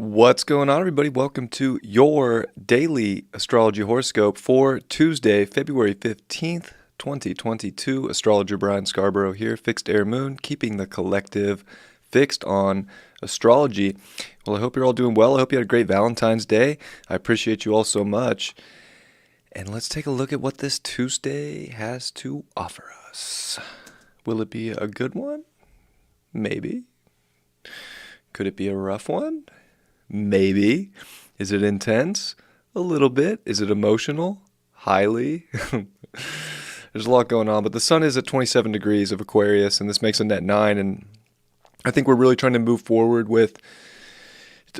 What's going on, everybody? Welcome to your daily astrology horoscope for Tuesday, February 15th, 2022. Astrologer Brian Scarborough here, Fixed Air Moon, keeping the collective fixed on astrology. Well, I hope you're all doing well. I hope you had a great Valentine's Day. I appreciate you all so much. And let's take a look at what this Tuesday has to offer us. Will it be a good one? Maybe. Could it be a rough one? Maybe. Is it intense? A little bit. Is it emotional? Highly. There's a lot going on, but the sun is at 27 degrees of Aquarius, and this makes a net 9, and I think we're really trying to move forward with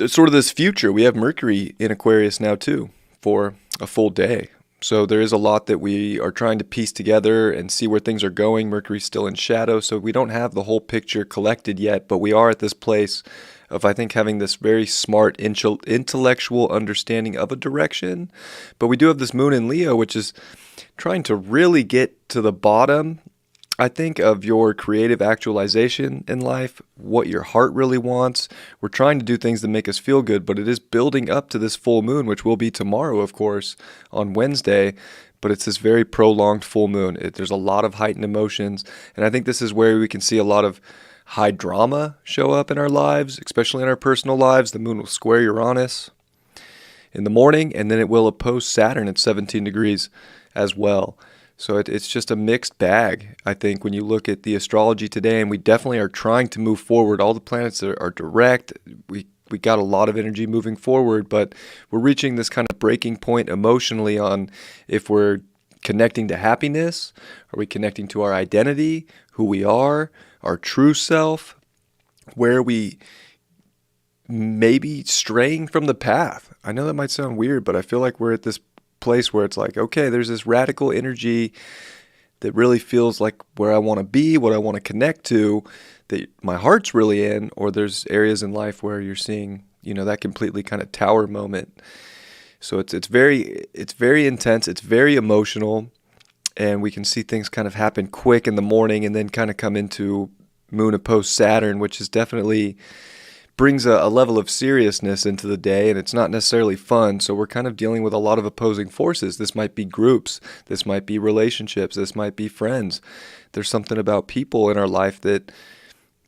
sort of this future. We have Mercury in Aquarius now, too, for a full day. So there is a lot that we are trying to piece together and see where things are going. Mercury's still in shadow, so we don't have the whole picture collected yet, but we are at this place of, I think, having this very smart intellectual understanding of a direction. But we do have this moon in Leo, which is trying to really get to the bottom, I think, of your creative actualization in life, what your heart really wants. We're trying to do things that make us feel good, but it is building up to this full moon, which will be tomorrow, of course, on Wednesday. But it's this very prolonged full moon. There's a lot of heightened emotions, and I think this is where we can see a lot of high drama show up in our lives, especially in our personal lives. The moon will square Uranus in the morning, and then it will oppose Saturn at 17 degrees as well. So it's just a mixed bag, I think, when you look at the astrology today, and we definitely are trying to move forward. All the planets are direct. We got a lot of energy moving forward, but we're reaching this kind of breaking point emotionally on if we're connecting to happiness, are we connecting to our identity, who we are, our true self, where we may be straying from the path. I know that might sound weird, but I feel like we're at this place where it's like, okay, there's this radical energy that really feels like where I want to be, what I want to connect to, that my heart's really in, or there's areas in life where you're seeing, that completely kind of tower moment. So it's very intense, it's very emotional, and we can see things kind of happen quick in the morning and then kind of come into moon opposed Saturn, which is definitely brings a level of seriousness into the day, and it's not necessarily fun. So we're kind of dealing with a lot of opposing forces. This might be groups, this might be relationships, this might be friends. There's something about people in our life that,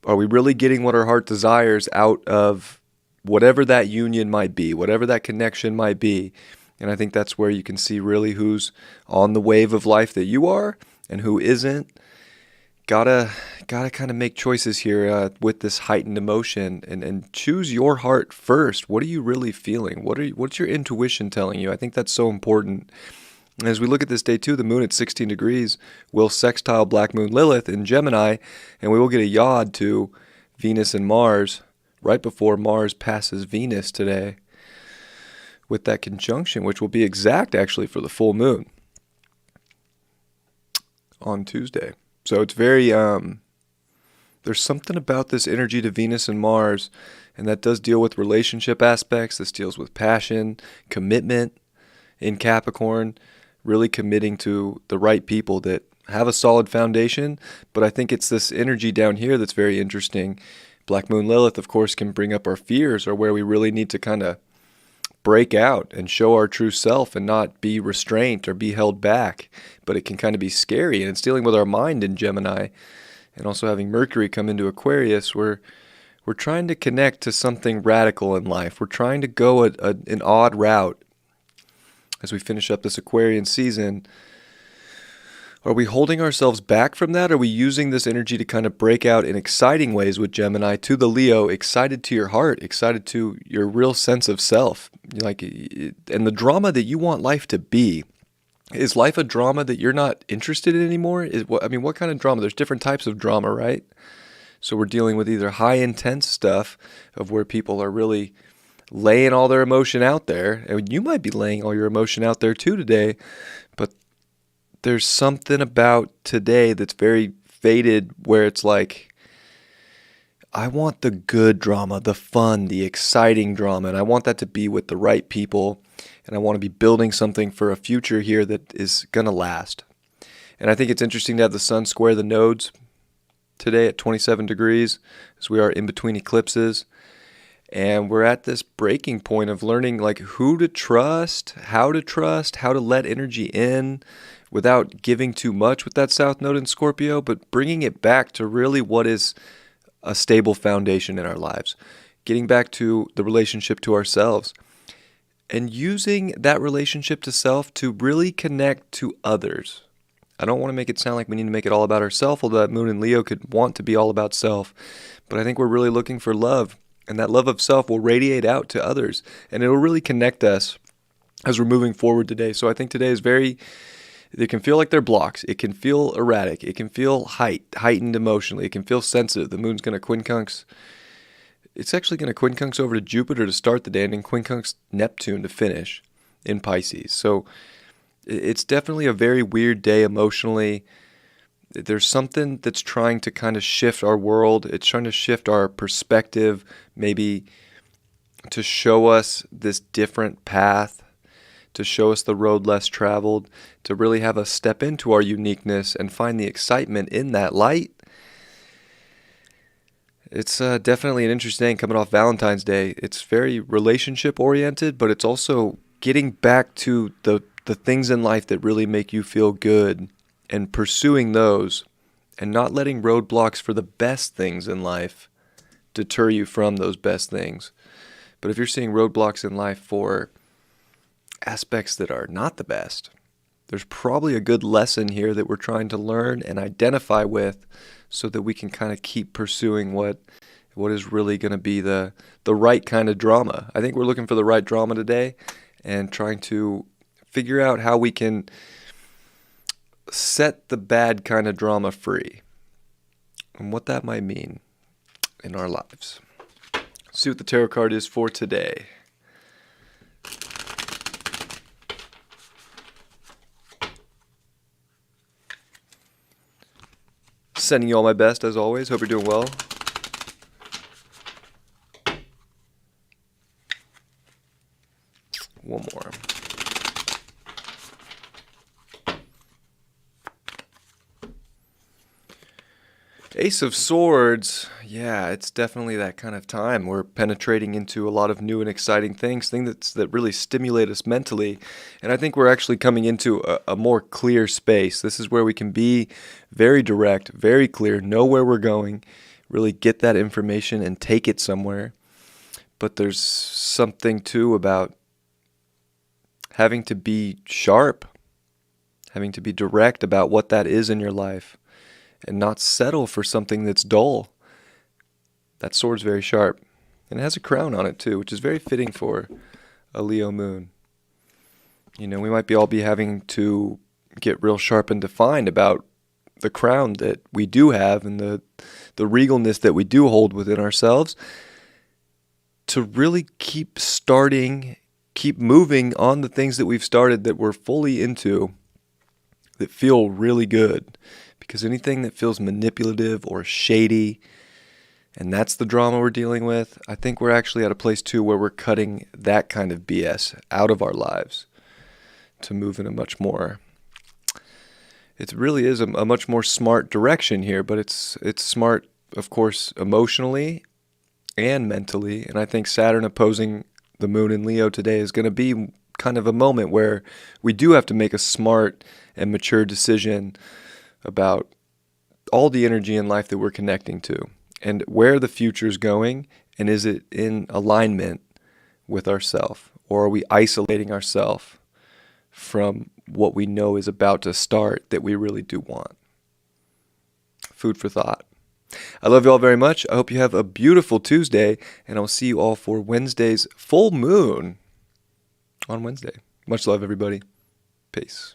are we really getting what our heart desires out of whatever that union might be, whatever that connection might be? And I think that's where you can see really who's on the wave of life that you are and who isn't. Gotta kind of make choices here with this heightened emotion and choose your heart first. What are you really feeling? What's your intuition telling you? I think that's so important. As we look at this day too, the moon at 16 degrees will sextile Black Moon Lilith in Gemini, and we will get a yod to Venus and Mars right before Mars passes Venus today with that conjunction, which will be exact actually for the full moon on Tuesday. So it's very, there's something about this energy to Venus and Mars, and that does deal with relationship aspects. This deals with passion, commitment in Capricorn, really committing to the right people that have a solid foundation. But I think it's this energy down here that's very interesting. Black Moon Lilith, of course, can bring up our fears, or where we really need to kind of break out and show our true self and not be restrained or be held back. But it can kind of be scary, and it's dealing with our mind in Gemini, and also having Mercury come into Aquarius. We're trying to connect to something radical in life. We're trying to go an odd route as we finish up this Aquarian season. Are we holding ourselves back from that? Are we using this energy to kind of break out in exciting ways with Gemini to the Leo, excited to your heart, excited to your real sense of self, and the drama that you want life to be? Is life a drama that you're not interested in anymore? What kind of drama? There's different types of drama, right? So we're dealing with either high intense stuff of where people are really laying all their emotion out there, and you might be laying all your emotion out there too today, but there's something about today that's very faded, where it's like, I want the good drama, the fun, the exciting drama, and I want that to be with the right people, and I want to be building something for a future here that is going to last. And I think it's interesting to have the sun square the nodes today at 27 degrees, as we are in between eclipses. And we're at this breaking point of learning like who to trust, how to let energy in without giving too much with that South Node in Scorpio, but bringing it back to really what is a stable foundation in our lives. Getting back to the relationship to ourselves and using that relationship to self to really connect to others. I don't want to make it sound like we need to make it all about ourselves, although that Moon in Leo could want to be all about self. But I think we're really looking for love, and that love of self will radiate out to others, and it'll really connect us as we're moving forward today. So I think today is it can feel like they're blocks. It can feel erratic. It can feel heightened emotionally. It can feel sensitive. The moon's going to quincunx. It's actually going to quincunx over to Jupiter to start the day and then quincunx Neptune to finish in Pisces. So it's definitely a very weird day emotionally. There's something that's trying to kind of shift our world. It's trying to shift our perspective, maybe to show us this different path, to show us the road less traveled, to really have us step into our uniqueness and find the excitement in that light. It's definitely an interesting thing coming off Valentine's Day. It's very relationship oriented, but it's also getting back to the things in life that really make you feel good and pursuing those and not letting roadblocks for the best things in life deter you from those best things. But if you're seeing roadblocks in life for aspects that are not the best, there's probably a good lesson here that we're trying to learn and identify with so that we can kind of keep pursuing what is really going to be the right kind of drama. I think we're looking for the right drama today and trying to figure out how we can set the bad kind of drama free and what that might mean in our lives. See what the tarot card is for today. Sending you all my best as always. Hope you're doing well. One more. Ace of Swords, yeah, it's definitely that kind of time. We're penetrating into a lot of new and exciting things that really stimulate us mentally. And I think we're actually coming into a more clear space. This is where we can be very direct, very clear, know where we're going, really get that information and take it somewhere. But there's something too about having to be sharp, having to be direct about what that is in your life, and not settle for something that's dull. That sword's very sharp. And it has a crown on it too, which is very fitting for a Leo moon. You know, we might all be having to get real sharp and defined about the crown that we do have and the regalness that we do hold within ourselves to really keep moving on the things that we've started that we're fully into, that feel really good. Because anything that feels manipulative or shady, and that's the drama we're dealing with, I think we're actually at a place too where we're cutting that kind of BS out of our lives to move in a much more, it really is a much more smart direction here, but it's smart, of course, emotionally and mentally. And I think Saturn opposing the moon in Leo today is going to be kind of a moment where we do have to make a smart and mature decision about all the energy in life that we're connecting to and where the future's going, and is it in alignment with ourself, or are we isolating ourselves from what we know is about to start that we really do want? Food for thought. I love you all very much. I hope you have a beautiful Tuesday, and I'll see you all for Wednesday's full moon on Wednesday. Much love, everybody. Peace.